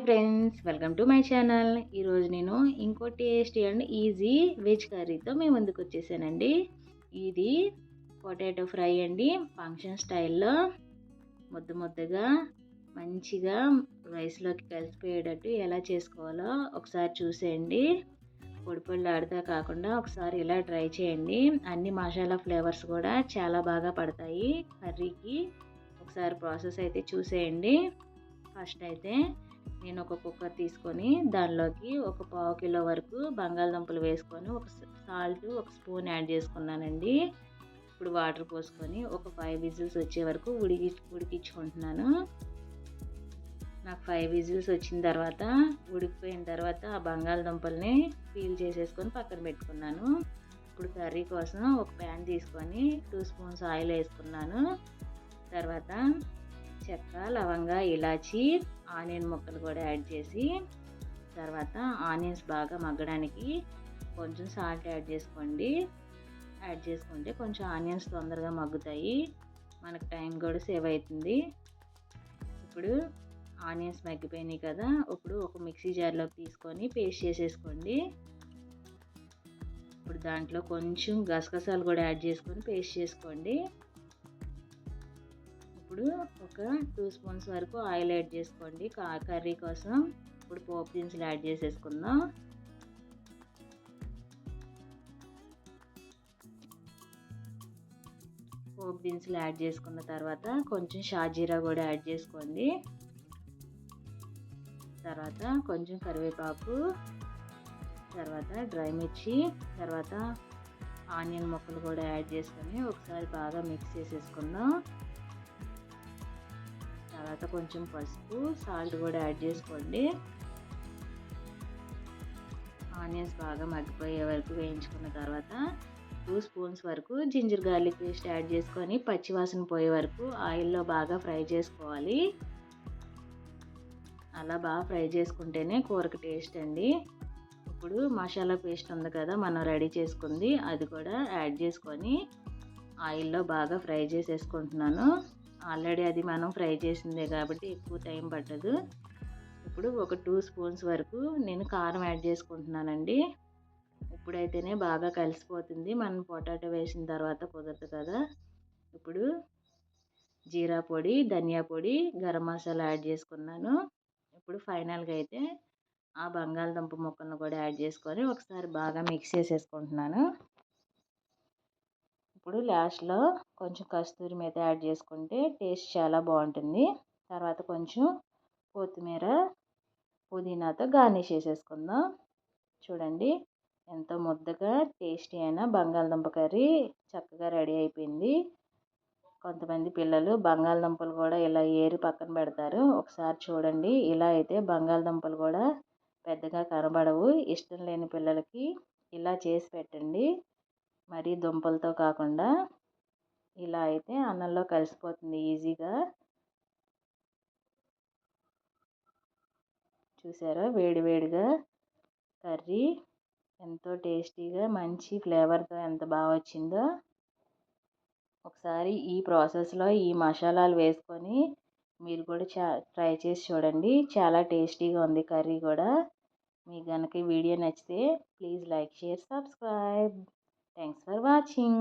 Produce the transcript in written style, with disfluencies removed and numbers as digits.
Friends, welcome to my channel. ఈరోజు నేను ఇంకో టేస్టీ అండ్ ఈజీ వెజ్ కర్రీతో మీ ముందుకు వచ్చేసానండి. ఇది పొటాటో ఫ్రై అండి. ఫంక్షన్ స్టైల్లో ముద్ద ముద్దగా మంచిగా రైస్లోకి కలిసిపోయేటట్టు ఎలా చేసుకోవాలో ఒకసారి చూసేయండి. పొడి పొడిలాడుతా కాకుండా ఒకసారి ఇలా ట్రై చేయండి. అన్ని మసాలా ఫ్లేవర్స్ కూడా చాలా బాగా పడతాయి కర్రీకి. ఒకసారి ప్రాసెస్ అయితే చూసేయండి. ఫస్ట్ అయితే నేను ఒక కుక్కర్ తీసుకొని దానిలోకి ఒక పావు కిలో వరకు బంగాళదుంపలు వేసుకొని ఒక సాల్ట్ ఒక స్పూన్ యాడ్ చేసుకున్నానండి. ఇప్పుడు వాటర్ పోసుకొని ఒక 5 విజిల్స్ వచ్చే వరకు ఉడికించుకుంటున్నాను. నాకు 5 విజిల్స్ వచ్చిన తర్వాత ఉడికిపోయిన తర్వాత ఆ బంగాళదుంపల్ని పీల్ చేసేసుకొని పక్కన పెట్టుకున్నాను. ఇప్పుడు కర్రీ కోసం ఒక ప్యాన్ తీసుకొని 2 స్పూన్స్ ఆయిల్ వేసుకున్నాను. తర్వాత చెక్క, లవంగ, ఇలాచి, ఆనియన్ ముక్కలు కూడా యాడ్ చేసి తర్వాత ఆనియన్స్ బాగా మగ్గడానికి కొంచెం సాల్ట్ యాడ్ చేసుకోండి. యాడ్ చేసుకుంటే కొంచెం ఆనియన్స్ తొందరగా మగ్గుతాయి, మనకు టైం కూడా సేవ్ అవుతుంది. ఇప్పుడు ఆనియన్స్ మగ్గిపోయినాయి కదా, ఇప్పుడు ఒక మిక్సీ జార్లోకి తీసుకొని పేస్ట్ చేసేసుకోండి. ఇప్పుడు దాంట్లో కొంచెం గసగసాలు కూడా యాడ్ చేసుకొని పేస్ట్ చేసుకోండి. ఇప్పుడు ఒక 2 స్పూన్స్ వరకు ఆయిల్ యాడ్ చేసుకోండి కర్రీ కోసం. ఇప్పుడు పోపు దినుసులు యాడ్ చేసేసుకుందాం. పోపు దినుసులు యాడ్ చేసుకున్న తర్వాత కొంచెం షాజీరా కూడా యాడ్ చేసుకోండి. తర్వాత కొంచెం కరివేపాకు, తర్వాత డ్రై మిర్చి, తర్వాత ఆనియన్ ముక్కలు కూడా యాడ్ చేసుకొని ఒకసారి బాగా మిక్స్ చేసేసుకుందాం. తర్వాత కొంచెం పసుపు, సాల్ట్ కూడా యాడ్ చేసుకోండి. ఆనియన్స్ బాగా మగ్గిపోయే వరకు వేయించుకున్న తర్వాత 2 స్పూన్స్ వరకు జింజర్ గార్లిక్ పేస్ట్ యాడ్ చేసుకొని పచ్చివాసన పోయే వరకు ఆయిల్లో బాగా ఫ్రై చేసుకోవాలి. అలా బాగా ఫ్రై చేసుకుంటేనే కూరకు టేస్ట్ అండి. ఇప్పుడు మసాలా పేస్ట్ ఉంది కదా మనం రెడీ చేసుకుంది, అది కూడా యాడ్ చేసుకొని ఆయిల్లో బాగా ఫ్రై చేసేసుకుంటున్నాను. ఆల్రెడీ అది మనం ఫ్రై చేసిందే కాబట్టి ఎక్కువ టైం పట్టదు. ఇప్పుడు ఒక 2 స్పూన్స్ వరకు నేను కారం యాడ్ చేసుకుంటున్నానండి. ఇప్పుడైతేనే బాగా కలిసిపోతుంది, మనం పొటాటో వేసిన తర్వాత కుదరదు కదా. ఇప్పుడు జీరా పొడి, ధనియా పొడి, గరం మసాలా యాడ్ చేసుకున్నాను. ఇప్పుడు ఫైనల్గా అయితే ఆ బంగాళదుంప ముక్కలను కూడా యాడ్ చేసుకొని ఒకసారి బాగా మిక్స్ చేసేసుకుంటున్నాను. ఇప్పుడు లాస్ట్లో కొంచెం కస్తూరి మేతి యాడ్ చేసుకుంటే టేస్ట్ చాలా బాగుంటుంది. తర్వాత కొంచెం కొత్తిమీర, పుదీనాతో గార్నిష్ చేసేసుకుందాం. చూడండి ఎంతో ముద్దగా టేస్టీ అయిన బంగాళదుంప కర్రీ చక్కగా రెడీ అయిపోయింది. కొంతమంది పిల్లలు బంగాళదుంపలు కూడా ఇలా ఏరి పక్కన పెడతారు. ఒకసారి చూడండి, ఇలా అయితే బంగాళదుంపలు కూడా పెద్దగా కనబడవు. ఇష్టం లేని పిల్లలకి ఇలా చేసి పెట్టండి. మరి దుంపలతో కాకుండా ఇలా అయితే అన్నంలో కలిసిపోతుంది ఈజీగా. చూసారా వేడి వేడిగా కర్రీ ఎంతో టేస్టీగా మంచి ఫ్లేవర్తో ఎంత బాగా వచ్చిందో. ఒకసారి ఈ ప్రాసెస్లో ఈ మసాలాలు వేసుకొని మీరు కూడా ట్రై చేసి చూడండి. చాలా టేస్టీగా ఉంది కర్రీ కూడా. మీకు కనుక ఈ వీడియో నచ్చితే please like, share, subscribe. Thanks for watching.